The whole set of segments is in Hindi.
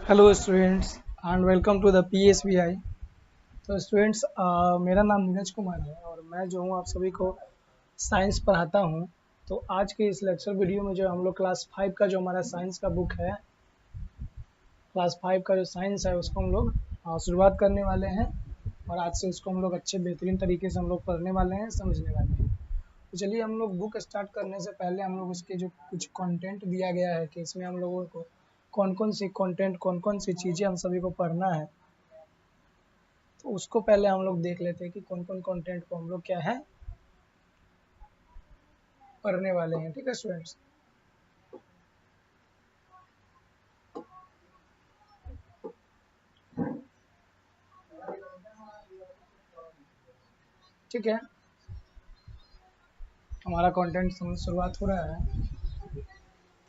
Hello students and welcome to the PSBI। तो स्टूडेंट्स मेरा नाम नीरज कुमार है और मैं जो हूँ आप सभी को साइंस पढ़ाता हूँ। तो आज के इस लेक्चर वीडियो में जो हम लोग क्लास 5 का जो हमारा साइंस का बुक है, क्लास 5 का जो साइंस है उसको हम लोग शुरुआत करने वाले हैं और आज से उसको हम लोग अच्छे बेहतरीन तरीके से हम लोग पढ़ने वाले हैं, समझने वाले हैं। तो चलिए हम लोग बुक स्टार्ट करने से पहले हम लोग उसके जो कुछ कंटेंट दिया गया है कि इसमें हम लोगों को कौन कौन सी कंटेंट कौन कौन सी चीज़ें हम सभी को पढ़ना है, तो उसको पहले हम लोग देख लेते हैं कि कौन कौन कंटेंट को हम लोग क्या है पढ़ने वाले हैं। ठीक है स्टूडेंट्स, ठीक है। हमारा कंटेंट शुरुआत हो रहा है।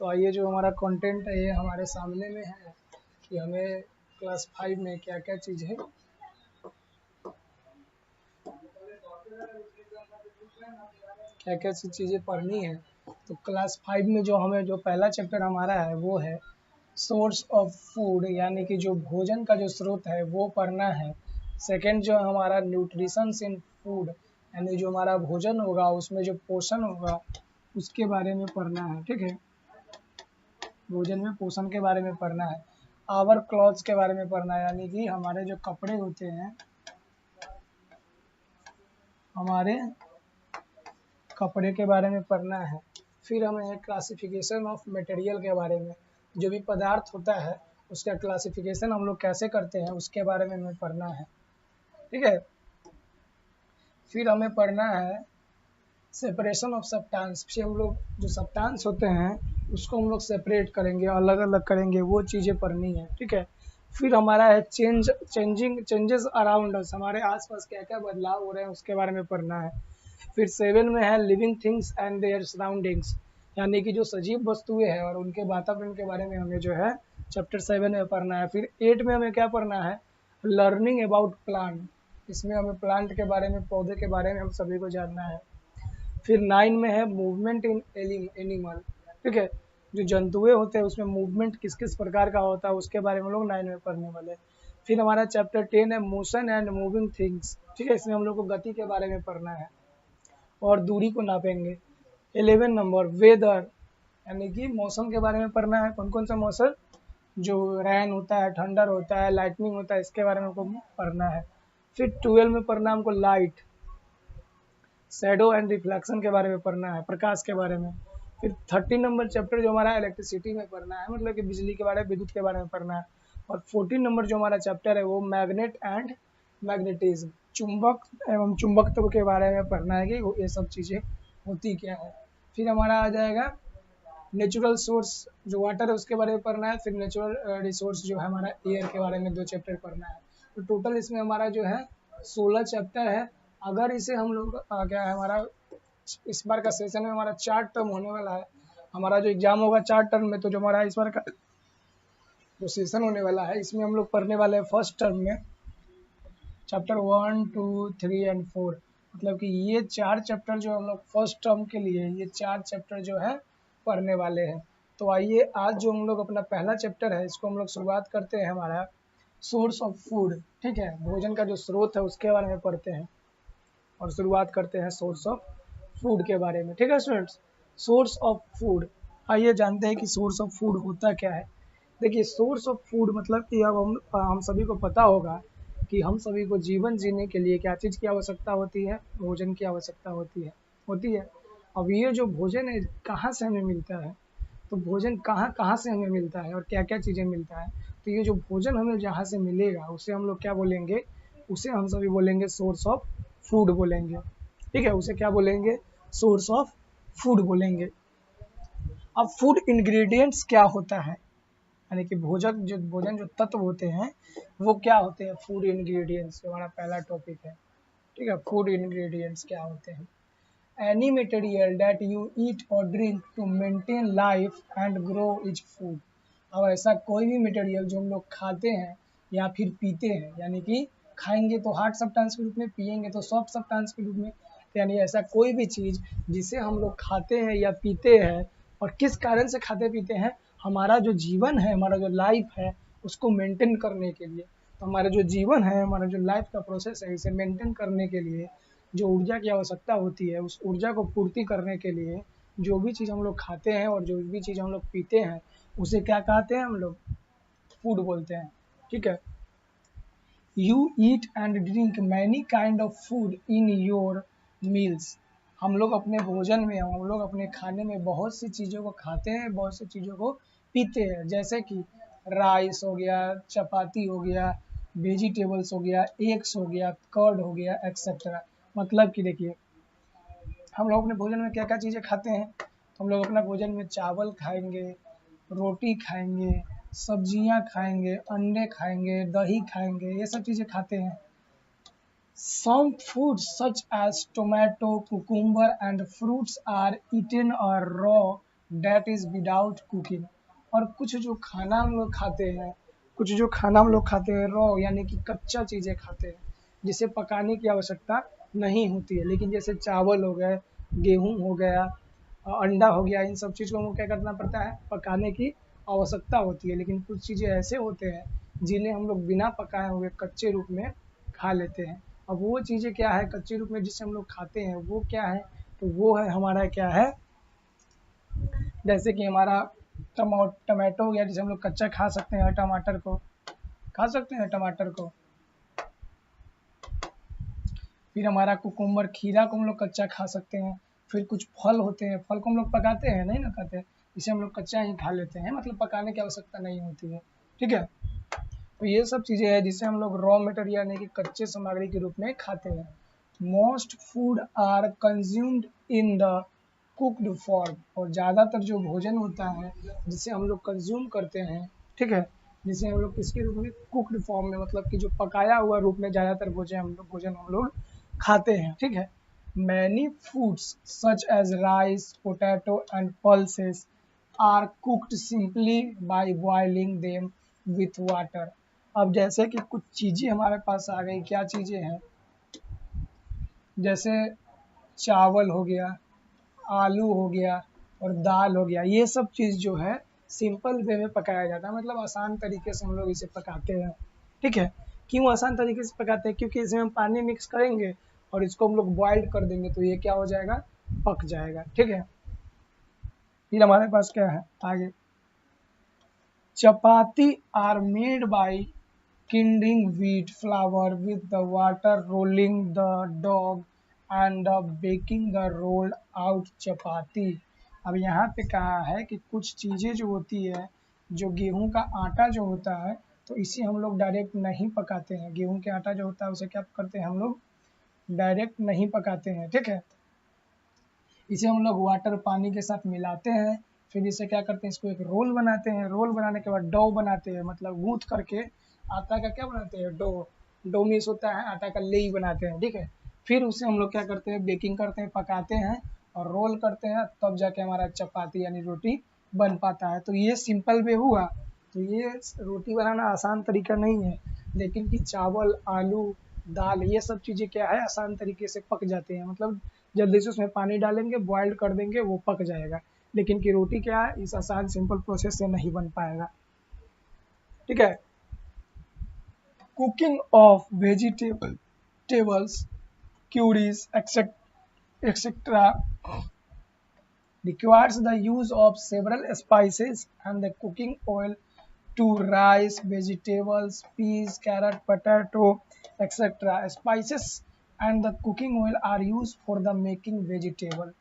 तो आइए जो हमारा कंटेंट है ये हमारे सामने में है कि हमें क्लास 5 में क्या क्या चीज़ है क्या क्या चीज़ें पढ़नी है। तो क्लास 5 में जो हमें जो पहला चैप्टर हमारा है वो है सोर्स ऑफ फूड, यानी कि जो भोजन का जो स्रोत है वो पढ़ना है। सेकंड जो हमारा न्यूट्रिशन इन फूड, यानी जो हमारा भोजन होगा उसमें जो पोषण होगा उसके बारे में पढ़ना है। ठीक है, भोजन में पोषण के बारे में पढ़ना है। आवर क्लॉथ्स के बारे में पढ़ना है, यानी कि हमारे जो कपड़े होते हैं, हमारे कपड़े के बारे में पढ़ना है। फिर हमें क्लासिफिकेशन ऑफ मटेरियल के बारे में, जो भी पदार्थ होता है उसका क्लासिफिकेशन हम लोग कैसे करते हैं उसके बारे में हमें पढ़ना है। ठीक है, फिर हमें पढ़ना है सेपरेशन ऑफ सब्सटेंस। फिर हम लोग जो सब्सटेंस होते हैं उसको हम लोग सेपरेट करेंगे, अलग अलग करेंगे, वो चीज़ें पढ़नी है। ठीक है, फिर हमारा है चेंजेस अराउंड अस, हमारे आसपास क्या क्या बदलाव हो रहे हैं उसके बारे में पढ़ना है। फिर 7 में है living things and there surroundings, यानी कि जो सजीव वस्तुएं हैं और उनके वातावरण के बारे में हमें जो है चैप्टर 7 में पढ़ना है। फिर 8 में हमें क्या पढ़ना है, लर्निंग अबाउट प्लांट, इसमें हमें प्लांट के बारे में, पौधे के बारे में हम सभी को जानना है। फिर 9 में है मूवमेंट इन एनिमल। ठीक है, जो जंतुएं होते हैं उसमें मूवमेंट किस किस प्रकार का होता है उसके बारे में हम लोग 9 में पढ़ने वाले हैं। फिर हमारा चैप्टर 10 है मोशन एंड मूविंग थिंग्स। ठीक है, इसमें हम लोग को गति के बारे में पढ़ना है और दूरी को नापेंगे। 11 नंबर वेदर, यानी कि मौसम के बारे में पढ़ना है, कौन कौन सा मौसम, जो रैन होता है, थंडर होता है, लाइटनिंग होता है, इसके बारे में हमको पढ़ना है। फिर 12 में पढ़ना हमको लाइट, शैडो एंड रिफ्लेक्शन के बारे में पढ़ना है, प्रकाश के बारे में। फिर 30 नंबर चैप्टर जो हमारा इलेक्ट्रिसिटी में पढ़ना है, मतलब कि बिजली के बारे में, विद्युत के बारे में पढ़ना है। और 14 नंबर जो हमारा चैप्टर है वो मैग्नेट एंड मैग्नेटिज्म, चुंबक एवं चुंबकत्व के बारे में पढ़ना है कि ये सब चीज़ें होती क्या है। फिर हमारा आ जाएगा नेचुरल सोर्स, जो वाटर है उसके बारे में पढ़ना है। फिर नेचुरल रिसोर्स जो है हमारा एयर के बारे में 2 चैप्टर पढ़ना है। तो टोटल इसमें हमारा जो है 16 चैप्टर है। अगर इसे हम लोग क्या है, हमारा इस बार का सेशन में हमारा 4 टर्म होने वाला है। हमारा जो एग्जाम होगा 4 टर्म में, तो जो हमारा इस बार का जो सेशन होने वाला है इसमें हम लोग पढ़ने वाले हैं फर्स्ट टर्म में चैप्टर 1, 2, 3 एंड 4, मतलब कि ये 4 चैप्टर जो हम लोग फर्स्ट टर्म के लिए, ये 4 चैप्टर जो है पढ़ने वाले हैं। तो आइए आज जो हम लोग अपना पहला चैप्टर है इसको हम लोग शुरुआत करते हैं, हमारा सोर्स ऑफ फूड। ठीक है, भोजन का जो स्रोत है उसके बारे में पढ़ते हैं और शुरुआत करते हैं सोर्स ऑफ फूड के बारे में। ठीक है स्टूडेंट्स, सोर्स ऑफ फूड, आइए जानते हैं कि सोर्स ऑफ फूड होता क्या है। देखिए, सोर्स ऑफ फूड मतलब कि अब हम सभी को पता होगा कि हम सभी को जीवन जीने के लिए क्या चीज़ की आवश्यकता होती है, भोजन की आवश्यकता होती है। अब ये जो भोजन है कहाँ से हमें मिलता है, तो भोजन कहाँ कहाँ से हमें मिलता है और क्या क्या चीज़ें मिलता है। तो ये जो भोजन हमें जहाँ से मिलेगा उसे हम लोग क्या बोलेंगे, उसे हम सभी बोलेंगे सोर्स ऑफ फूड बोलेंगे। ठीक है, उसे क्या बोलेंगे, सोर्स ऑफ फूड बोलेंगे। अब फूड इंग्रेडिएंट्स क्या होता है, यानी कि भोजन जो तत्व होते हैं वो क्या होते हैं, फूड इंग्रेडिएंट्स हमारा पहला टॉपिक है। ठीक है, फूड इंग्रेडिएंट्स क्या होते हैं, any material that you eat और drink to maintain life and grow is food. अब ऐसा कोई भी मटेरियल जो हम लोग खाते हैं या फिर पीते हैं, यानी कि खाएंगे तो हार्ड सब्सटेंस के रूप में, पिएंगे तो सॉफ्ट सब्सटेंस के रूप में, यानी ऐसा कोई भी चीज़ जिसे हम लोग खाते हैं या पीते हैं और किस कारण से खाते पीते हैं, हमारा जो जीवन है, हमारा जो लाइफ है उसको मेंटेन करने के लिए। तो हमारा जो जीवन है, हमारा जो लाइफ का प्रोसेस है, इसे मेंटेन करने के लिए जो ऊर्जा की आवश्यकता होती है, उस ऊर्जा को पूर्ति करने के लिए जो भी चीज़ हम लोग खाते हैं और जो भी चीज़ हम लोग पीते हैं, उसे क्या कहते हैं हम लोग? फूड बोलते हैं। ठीक है। You eat and drink many kind of food in your meals. हम लोग अपने भोजन में, हम लोग अपने खाने में बहुत सी चीज़ों को खाते हैं, बहुत सी चीज़ों को पीते हैं, जैसे कि राइस हो गया, चपाती हो गया, वेजिटेबल्स हो गया, एग्स हो गया, कर्ड हो गया, एक्सेट्रा। मतलब कि देखिए, हम लोग अपने भोजन में क्या क्या चीज़ें खाते हैं, तो हम लोग अपना भोजन में चावल खाएंगे, रोटी खाएंगे, सब्जियां खाएंगे, अंडे खाएंगे, दही खाएंगे, ये सब चीज़ें खाते हैं। Some foods such as tomato, cucumber and fruits are eaten or raw, that is without cooking। और कुछ जो खाना हम लोग खाते हैं, कुछ जो खाना हम लोग खाते हैं रॉ यानी कि कच्चा चीज़ें खाते हैं, जिसे पकाने की आवश्यकता नहीं होती है। लेकिन जैसे चावल हो गए, गेहूँ हो गया, अंडा हो गया, इन सब चीज़ को हमको क्या करना पड़ता है? पकाने की आवश्यकता होती है। लेकिन कुछ चीज़ें ऐसे होते हैं जिन्हें हम लोग बिना पकाए हुए कच्चे रूप में खा लेते हैं। अब वो चीज़ें क्या है कच्चे रूप में जिसे हम लोग खाते हैं, वो क्या है? तो वो है हमारा क्या है, जैसे कि हमारा टमाटो हो गया, जिसे हम लोग कच्चा खा सकते हैं, टमाटर को खा सकते हैं, टमाटर को। फिर हमारा कुकुम्बर, खीरा को हम लोग कच्चा खा सकते हैं। फिर कुछ फल होते हैं, फल को हम लोग पकाते हैं नहीं ना, खाते, इसे हम लोग कच्चा ही खा लेते हैं, मतलब पकाने की आवश्यकता नहीं होती है। ठीक है। तो ये सब चीज़ें हैं जिसे हम लोग रॉ मटेरियल यानी कि कच्चे सामग्री के रूप में खाते हैं। Most food are consumed in the cooked form. और ज़्यादातर जो भोजन होता है जिसे हम लोग कंज्यूम करते हैं, ठीक है, जिसे हम लोग किसके रूप में? कुक्ड फॉर्म में, मतलब कि जो पकाया हुआ रूप में ज़्यादातर भोजन हम लोग खाते हैं। ठीक है। Many foods such as rice, potato and pulses are cooked simply by boiling them with water. अब जैसे कि कुछ चीज़ें हमारे पास आ गई, क्या चीज़ें हैं? जैसे चावल हो गया, आलू हो गया और दाल हो गया, ये सब चीज़ जो है सिंपल वे में पकाया जाता है, मतलब आसान तरीके से हम लोग इसे पकाते हैं। ठीक है। क्यों आसान तरीके से पकाते हैं? क्योंकि इसमें हम पानी मिक्स करेंगे और इसको हम लोग बॉइल्ड कर देंगे, तो ये क्या हो जाएगा? पक जाएगा। ठीक है। फिर हमारे पास क्या है आगे? Chapati are made by kneading wheat flour with the water, rolling the dough and baking the rolled out chapati। अब यहाँ पे कहा है कि कुछ चीज़ें जो होती है, जो गेहूं का आटा जो होता है, तो इसे हम लोग डायरेक्ट नहीं पकाते हैं। गेहूं के आटा जो होता है उसे क्या करते हैं हम लोग? डायरेक्ट नहीं पकाते हैं। ठीक है। इसे हम लोग वाटर, पानी के साथ मिलाते हैं, फिर इसे क्या करते हैं? इसको एक रोल बनाते हैं। रोल बनाने के बाद डो बनाते हैं, मतलब गूंथ करके आटा का क्या बनाते हैं? डो। डो मीन्स होता है आटा का लेई बनाते हैं। ठीक है। फिर उसे हम लोग क्या करते हैं? बेकिंग करते हैं, पकाते हैं और रोल करते हैं, तब जाके हमारा चपाती यानी रोटी बन पाता है। तो ये सिंपल वे हुआ। तो ये रोटी बनाना आसान तरीका नहीं है, लेकिन कि चावल, आलू, दाल, ये सब चीज़ें क्या है? आसान तरीके से पक जाते हैं, मतलब जल्दी से उसमें पानी डालेंगे, बॉइल्ड कर देंगे, वो पक जाएगा। लेकिन कि रोटी क्या है? इस आसान सिंपल प्रोसेस से नहीं बन पाएगा। ठीक है। Cooking of vegetables, curries etcetera requires the use of several spices and the cooking oil to rice, vegetables, peas, carrot, potato, etc. Spices and the cooking oil are used for the making vegetable।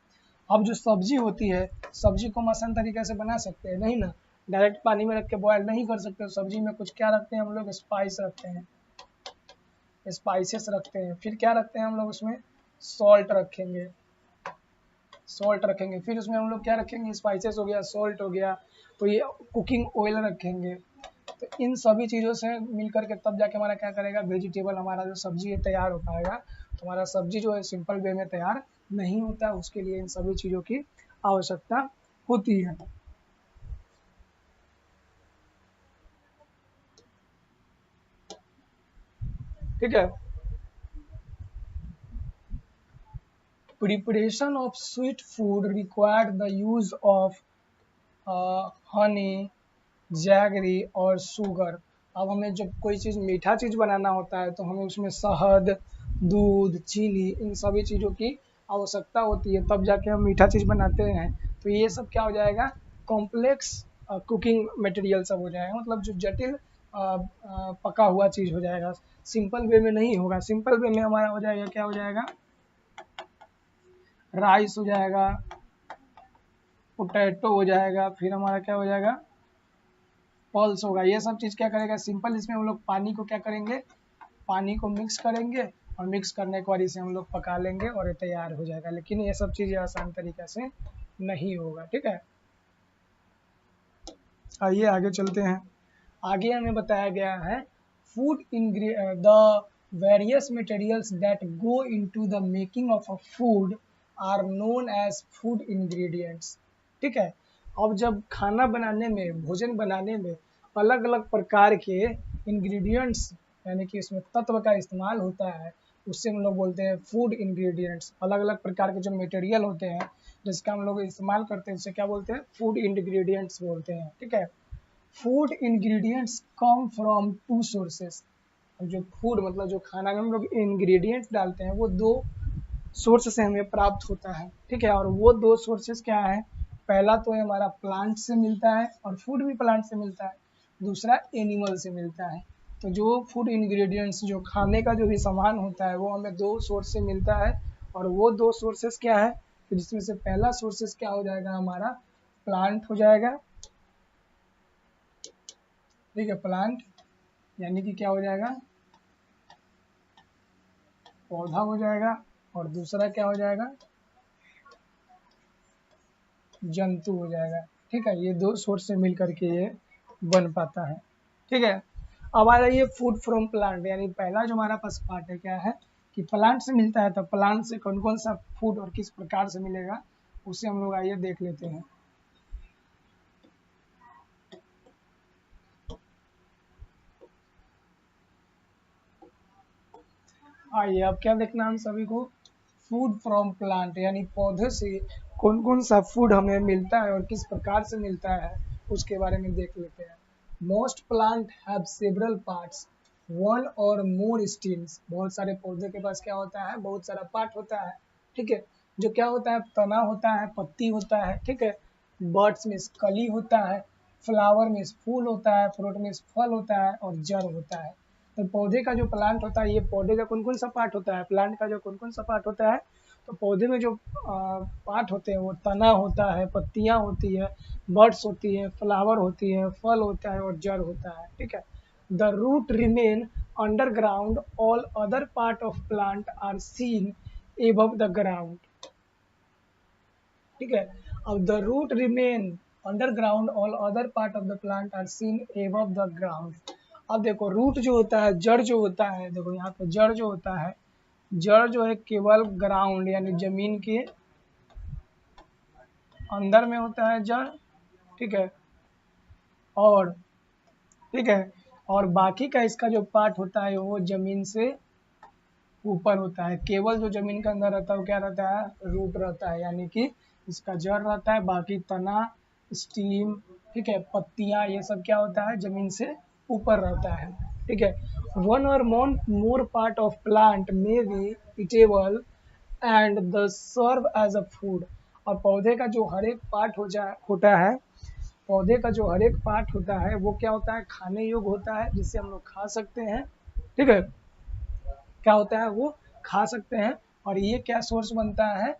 अब जो सब्जी होती है, सब्जी को हम आसान तरीके से बना सकते हैं नहीं ना, डायरेक्ट पानी में रख के बॉयल नहीं कर सकते। सब्जी में कुछ क्या रखते हैं हम लोग? स्पाइस रखते हैं, स्पाइसेस रखते हैं। फिर क्या रखते हैं हम लोग उसमें? सॉल्ट रखेंगे, सॉल्ट रखेंगे। फिर उसमें हम लोग क्या रखेंगे? स्पाइसेस हो गया, सॉल्ट हो गया, तो ये कुकिंग ऑयल रखेंगे। तो इन सभी चीज़ों से मिलकर के तब जाके हमारा क्या करेगा? वेजिटेबल, हमारा जो सब्जी है तैयार हो पाएगा। तो हमारा सब्जी जो है सिंपल वे में तैयार नहीं होता, उसके लिए इन सभी चीज़ों की आवश्यकता होती है। ठीक है। Preparation of sweet food required the use of honey, jaggery और शुगर। अब हमें जब कोई चीज़ मीठा चीज़ बनाना होता है तो हमें उसमें शहद, दूध, चीनी इन सभी चीज़ों की आवश्यकता होती है, तब जाके हम मीठा चीज़ बनाते हैं। तो ये सब क्या हो जाएगा, कॉम्प्लेक्स कुकिंग मटेरियल सब हो जाएगा, मतलब जो जटिल पका हुआ चीज़ हो जाएगा, सिंपल वे में नहीं होगा। सिंपल वे में हमारा हो जाएगा, क्या हो जाएगा, राइस हो जाएगा, पोटैटो हो जाएगा, फिर हमारा क्या हो जाएगा, पल्स होगा। ये सब चीज़ क्या करेगा, सिंपल इसमें हम लोग पानी को क्या करेंगे, पानी को मिक्स करेंगे और मिक्स करने के बाद इसे हम लोग पका लेंगे और ये तैयार हो जाएगा। लेकिन ये सब चीज़ें आसान तरीके से नहीं होगा, ठीक है। आइए आगे चलते हैं। आगे हमें बताया गया है food the various materials that go into the making of a food are known as food ingredients, ठीक है। अब जब खाना बनाने में, भोजन बनाने में अलग अलग प्रकार के इंग्रेडिएंट्स यानी कि इसमें तत्व का इस्तेमाल होता है, उससे हम लोग बोलते हैं फूड इंग्रेडिएंट्स। अलग अलग प्रकार के जो मटेरियल होते हैं जिसका हम लोग इस्तेमाल करते हैं उससे क्या बोलते हैं, फूड इंग्रेडिएंट्स बोलते हैं, ठीक है। Food ingredients come from to sources. जो फूड मतलब जो खाना में हम लोग इंग्रेडिएंट्स डालते हैं वो दो सोर्स से हमें प्राप्त होता है, ठीक है। और वो दो सोर्सेस क्या है, पहला तो है हमारा प्लांट से मिलता है और फूड भी प्लांट से मिलता है, दूसरा एनिमल से मिलता है। तो जो फूड इंग्रेडिएंट्स, जो खाने का जो भी सामान होता है वो हमें दो सोर्स से मिलता है, और वो दो सोर्सेस क्या है, तो जिसमें से पहला सोर्सेस क्या हो जाएगा, हमारा प्लांट हो जाएगा, ठीक है। प्लांट यानी कि क्या हो जाएगा, पौधा हो जाएगा, और दूसरा क्या हो जाएगा, जंतु हो जाएगा, ठीक है। ये दो सोर्स से मिल करके ये बन पाता है, ठीक है। अब आ रही है फूड फ्रॉम प्लांट, यानी पहला जो हमारा पास पार्ट है क्या है कि प्लांट से मिलता है। तो प्लांट से कौन कौन सा फूड और किस प्रकार से मिलेगा उसे हम लोग आइए देख लेते हैं। आइए अब क्या देखना हम सभी को, फूड फ्रॉम प्लांट यानी पौधे से कौन कौन सा फूड हमें मिलता है और किस प्रकार से मिलता है उसके बारे में देख लेते हैं। Most plant have several parts, one और मोर स्टेम्स। बहुत सारे पौधे के पास क्या होता है, बहुत सारा पार्ट होता है, ठीक है। जो क्या होता है, तना होता है, पत्ती होता है, ठीक है। बर्ड्स में कली होता है, फ्लावर में फूल होता है, फ्रूट में फल होता है, और जड़ होता है। तो पौधे का जो प्लांट होता है, ये पौधे का कौन कौन सा पार्ट होता है, प्लांट का जो कौन कौन सा पार्ट होता है, तो पौधे में जो पार्ट होते हैं वो तना होता है, पत्तियां होती है, बर्ड्स होती है, फ्लावर होती है, फल होता है, और जड़ होता है, ठीक है। The root remain underground, all other part of plant are seen above the ground, ठीक है। अब the root remain underground, all other part of the plant are seen above the ground. अब देखो रूट जो होता है, जड़ जो होता है, देखो यहाँ पे जड़ जो होता है, जड़ जो है केवल ग्राउंड यानी जमीन के अंदर में होता है जड़, ठीक है। और ठीक है, और बाकी का इसका जो पार्ट होता है वो जमीन से ऊपर होता है। केवल जो जमीन के अंदर रहता है वो क्या रहता है, रूट रहता है, यानी कि इसका जड़ रहता है, बाकी तना, स्टीम, ठीक है, पत्तियां, ये सब क्या होता है, जमीन से ऊपर रहता है, ठीक है। वन और more part of plant may be edible and the serve as a food. और पौधे का जो हर एक पार्ट होता है, पौधे का जो हर एक पार्ट होता है वो क्या होता है, खाने योग्य होता है, जिससे हम लोग खा सकते हैं, ठीक है। क्या होता है, वो खा सकते हैं, और ये क्या सोर्स बनता है,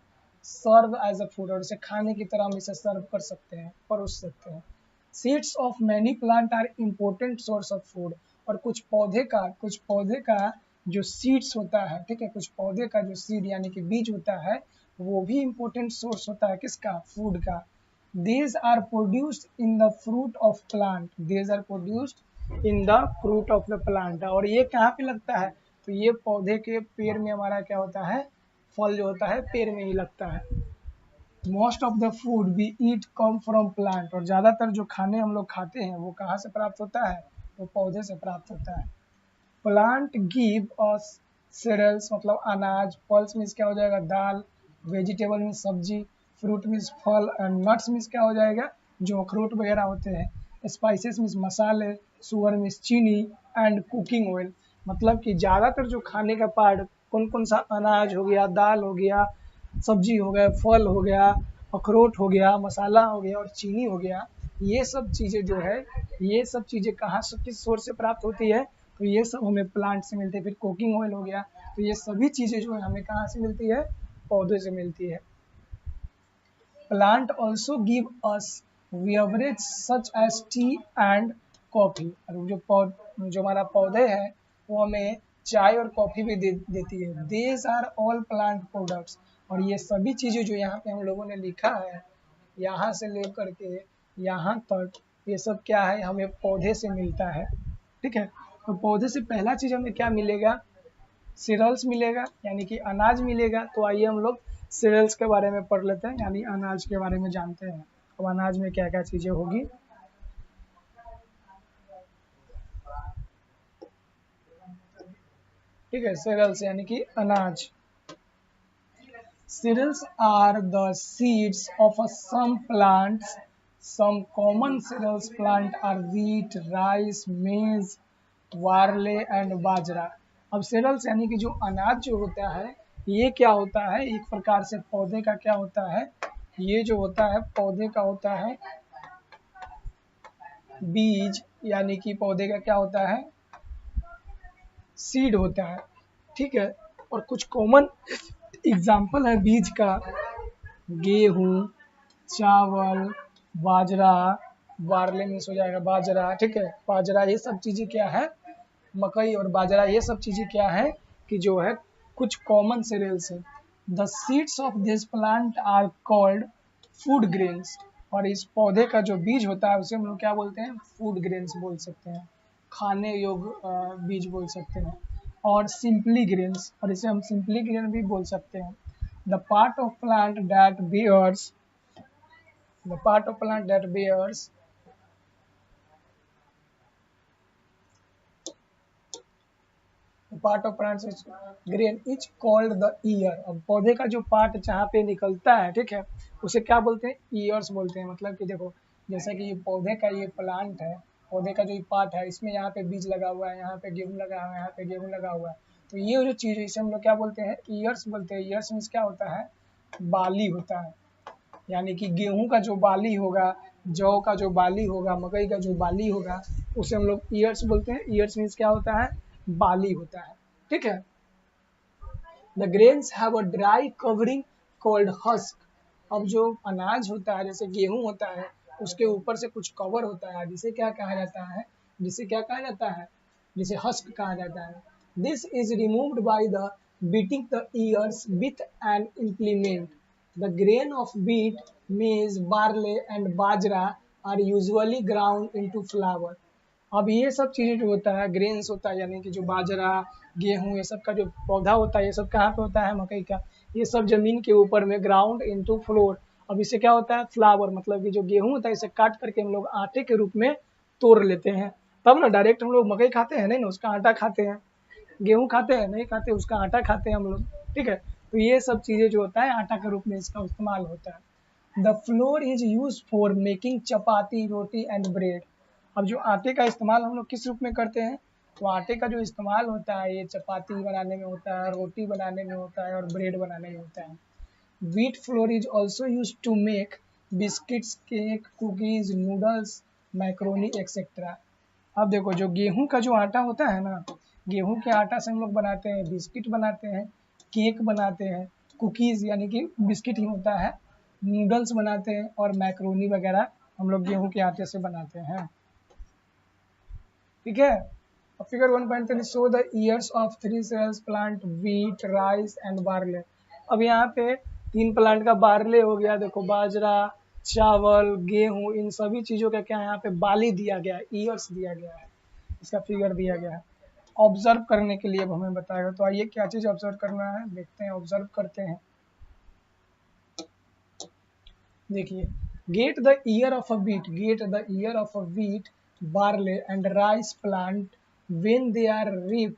सर्व एज अ फूड, और इसे खाने की तरह हम इसे सर्व कर सकते हैं, परोस सकते हैं। Seeds of many plant are important source of food. और कुछ पौधे का जो सीड्स होता है, ठीक है, कुछ पौधे का जो सीड यानी कि बीज होता है वो भी इम्पोर्टेंट सोर्स होता है, किसका, फूड का। These are produced in the fruit of plant. These are produced in the fruit of the plant. और ये कहाँ पे लगता है, तो ये पौधे के पेड़ में हमारा क्या होता है, फल जो होता है पेड़ में ही लगता है। Most of the food we eat come from plant. और ज़्यादातर जो खाने हम लोग खाते हैं वो कहाँ से प्राप्त होता है, वो पौधे से प्राप्त होता है। प्लांट गिव अस सीरियल्स मतलब अनाज, पल्स मीन्स क्या हो जाएगा, दाल, वेजिटेबल मीन्स सब्जी, फ्रूट मीन्स फल, एंड नट्स मीन्स क्या हो जाएगा, जो अखरोट वगैरह होते हैं, स्पाइसेस मीन्स मसाले, शुगर मीन्स चीनी, एंड कुकिंग ऑयल मतलब कि ज़्यादातर जो खाने का पार्ट कौन कौन सा, अनाज हो गया, दाल हो गया, सब्जी हो गया, फल हो गया, अखरोट हो गया, मसाला हो गया और चीनी हो गया, ये सब चीज़ें जो है, ये सब चीज़ें कहाँ से, किस सोर्स से प्राप्त होती है, तो ये सब हमें प्लांट से मिलती है। फिर कुकिंग ऑयल हो गया, तो ये सभी चीज़ें जो है हमें कहाँ से मिलती है, पौधे से मिलती है। Plant also give us beverage such as tea and coffee, और जो हमारा पौधे हैं वो हमें चाय और कॉफ़ी भी देती है। These are all plant products, और ये सभी चीज़ें जो यहाँ पे हम लोगों ने लिखा है, यहाँ से लेकर के यहाँ तक, ये सब क्या है, हमें पौधे से मिलता है। ठीक है, तो पौधे से पहला चीज़ हमें क्या मिलेगा, सीरियल्स मिलेगा, यानी कि अनाज मिलेगा। तो आइए हम लोग सीरियल्स के बारे में पढ़ लेते हैं, यानी अनाज के बारे में जानते हैं। अब अनाज में क्या क्या चीज़ें होगी। ठीक है, सीरियल्स यानी कि अनाज। Cereals are the seeds of some plants. Some common cereals plant are wheat, rice, maize, barley and बाजरा। अब cereals यानी कि जो अनाज जो होता है, ये क्या होता है, एक प्रकार से पौधे का क्या होता है, ये जो होता है पौधे का होता है बीज, यानी कि पौधे का क्या होता है, सीड होता है। ठीक है, और कुछ कॉमन एग्जाम्पल है बीज का, गेहूँ, चावल, बाजरा, बार्ले मिक्स हो जाएगा बाजरा। ठीक है, बाजरा ये सब चीज़ें क्या है, मकई और बाजरा ये सब चीज़ें क्या है कि जो है कुछ कॉमन सीरियल्स है। The seeds of this plant are called food grains, और इस पौधे का जो बीज होता है उसे हम लोग क्या बोलते हैं, फूड ग्रेन्स बोल सकते हैं, खाने योग्य बीज बोल सकते हैं। और सिंपली ग्रेन्स, और इसे हम सिंपली ग्रेन भी बोल सकते हैं। The part of plant that bears the part of plant that bears the part of plants is grain is called the ear। अब पौधे का जो पार्ट जहाँ पे निकलता है, ठीक है, उसे क्या बोलते हैं, ईयर्स बोलते हैं। मतलब कि देखो, जैसा कि ये पौधे का ये प्लांट है, पौधे का जो पार्ट है, इसमें यहाँ पे बीज लगा हुआ है, यहाँ पे गेहूँ लगा हुआ है, यहाँ पे गेहूँ लगा हुआ है, तो ये जो चीज़ है इसे हम लोग क्या बोलते हैं, ईयर्स बोलते हैं। ईयर्स मीन्स क्या होता है, बाली होता है, यानी कि गेहूं का जो बाली होगा, जौ का जो बाली होगा, मकई का जो बाली होगा, उसे हम लोग ईयर्स बोलते हैं। ईयर्स मीन्स क्या होता है, बाली होता है। ठीक है, the grains have a dry covering called husk. अब जो अनाज होता है, जैसे गेहूं होता है, उसके ऊपर से कुछ कवर होता है, जिसे क्या कहा जाता है, जिसे क्या कहा जाता है, जिसे हस्क कहा जाता है। This is removed by the beating the years with an implement. The grain of wheat, maize, barley and bajra are usually ground into flour। अब ये सब चीज़ें जो होता है, ग्रेन्स होता है, यानी कि जो बाजरा, गेहूं, ये सब का जो पौधा होता है, ये सब कहाँ पे होता है, मकई का, ये सब जमीन के ऊपर में ग्राउंड इनटू फ्लोर। अब इससे क्या होता है, फ्लावर, मतलब कि जो गेहूं होता है इसे काट करके हम लोग आटे के रूप में तोड़ लेते हैं, तब ना डायरेक्ट हम लोग मकई खाते हैं, नहीं ना, उसका आटा खाते हैं। गेहूं खाते हैं, नहीं खाते, उसका आटा खाते हैं हम लोग। ठीक है, तो ये सब चीज़ें जो होता है आटा के रूप में इसका इस्तेमाल होता है। The floor is use for making chapati, roti and bread. अब जो आटे का इस्तेमाल हम लोग किस रूप में करते हैं, तो आटे का जो इस्तेमाल होता है ये चपाती बनाने में होता है, रोटी बनाने में होता है और ब्रेड बनाने में होता है। Wheat flour is also use to make biscuits, cake, cookies, noodles, macaroni etcetera. अब देखो, जो गेहूं का जो आटा होता है ना, गेहूं के आटा से हम लोग बनाते हैं, बिस्किट बनाते हैं, केक बनाते हैं, कुकीज़ यानी कि बिस्किट ही होता है, नूडल्स बनाते हैं और मैक्रोनी वगैरह हम लोग गेहूं के आटे से बनाते हैं। ठीक है, figure 1.3 show the ears of 3 cells plant wheat, rice and barley. अब यहाँ पे 3 प्लांट का बार्ले हो गया, देखो बाजरा, चावल, गेहूं, इन सभी चीज़ों का क्या यहाँ पे बाली दिया गया है, ईयर्स दिया गया है, इसका फिगर दिया गया है। ऑब्जर्व करने के लिए अब हमें बताएगा, तो आइए क्या चीज़ ऑब्जर्व करना है, देखते हैं, ऑब्जर्व करते हैं। देखिए, get the ear of a beat, get the ear of a wheat, barley and rice plant when they are reap.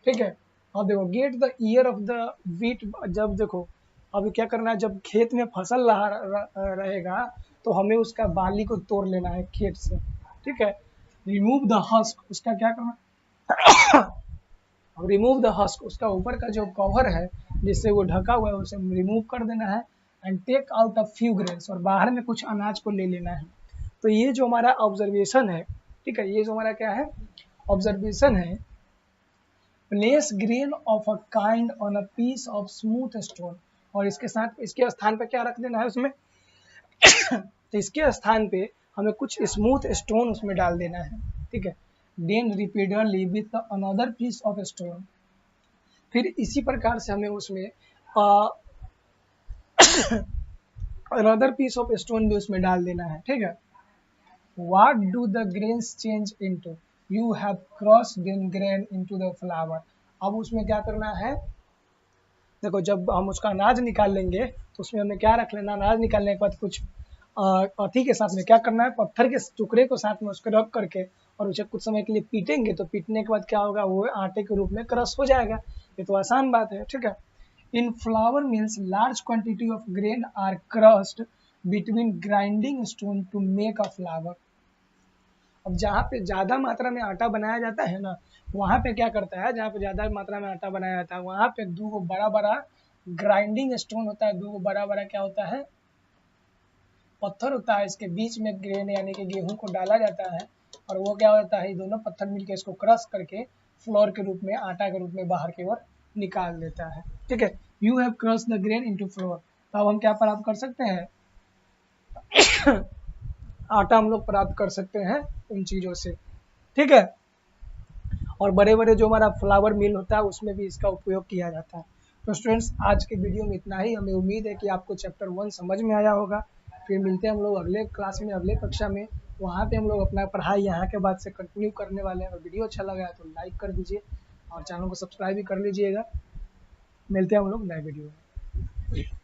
ठीक है, अब देखो, get the ear of the wheat, जब देखो अभी क्या करना है, जब खेत में फसल रहेगा तो हमें उसका बाली को तोड़ लेना है खेत से। ठीक है। रिमूव द हस्क, उसका क्या करना, रिमूव द हस्क, उसका ऊपर का जो कवर है जिससे वो ढका हुआ है उसे रिमूव कर देना है। And take out a few grains, और बाहर में कुछ अनाज को ले लेना है। तो ये जो हमारा ऑब्जर्वेशन है, ठीक है, ये जो हमारा क्या है ऑब्जर्वेशन है, place grain of a kind on a piece of smooth stone, और इसके साथ इसके स्थान पे क्या रख देना है उसमें तो इसके स्थान पे हमें कुछ स्मूथ स्टोन उसमें डाल देना है, ठीक है। Then repeatedly with another piece of stone, फिर इसी प्रकार से हमें उसमें अनदर पीस ऑफ स्टोन भी उसमें डाल देना है, ठीक है। What do the grains change into? You have crossed the grain into the flour. अब उसमें क्या करना है, देखो जब हम उसका अनाज निकाल लेंगे तो उसमें हमें क्या रख लेना, अनाज निकालने के बाद कुछ अथी के साथ में क्या करना है, पत्थर के टुकड़े को साथ में उसको रख करके और उसे कुछ समय के लिए पीटेंगे, तो पीटने के बाद क्या होगा, वो आटे के रूप में क्रश हो जाएगा। ये तो आसान बात है, ठीक है। In flour mills large quantity of grain are crushed between grinding stone to make a flour. अब जहाँ पे ज़्यादा मात्रा में आटा बनाया जाता है ना, वहाँ पे क्या करता है, जहाँ पे ज़्यादा मात्रा में आटा बनाया जाता है वहाँ पे दो बड़ा बड़ा ग्राइंडिंग स्टोन होता है, दो बड़ा बड़ा क्या होता है, पत्थर होता है, इसके बीच में ग्रेन यानी कि गेहूं को डाला जाता है, और वो क्या होता है, दोनों पत्थर मिलकर इसको क्रश करके फ्लोर के रूप में, आटा के रूप में बाहर की ओर निकाल देता है, ठीक है। You have crush the grain into floor. तो अब हम क्या प्राप्त कर सकते हैं आटा हम लोग प्राप्त कर सकते हैं उन चीज़ों से, ठीक है। और बड़े बड़े जो हमारा फ्लावर मिल होता है उसमें भी इसका उपयोग किया जाता है। तो स्टूडेंट्स आज के वीडियो में इतना ही। हमें उम्मीद है कि आपको चैप्टर 1 समझ में आया होगा। फिर मिलते हैं हम लोग अगले क्लास में, अगले कक्षा में। वहाँ पे हम लोग अपना पढ़ाई यहाँ के बाद से कंटिन्यू करने वाले हैं। और वीडियो अच्छा लगा है तो लाइक कर दीजिए और चैनल को सब्सक्राइब भी कर लीजिएगा। मिलते हैं हम लोग नए वीडियो में।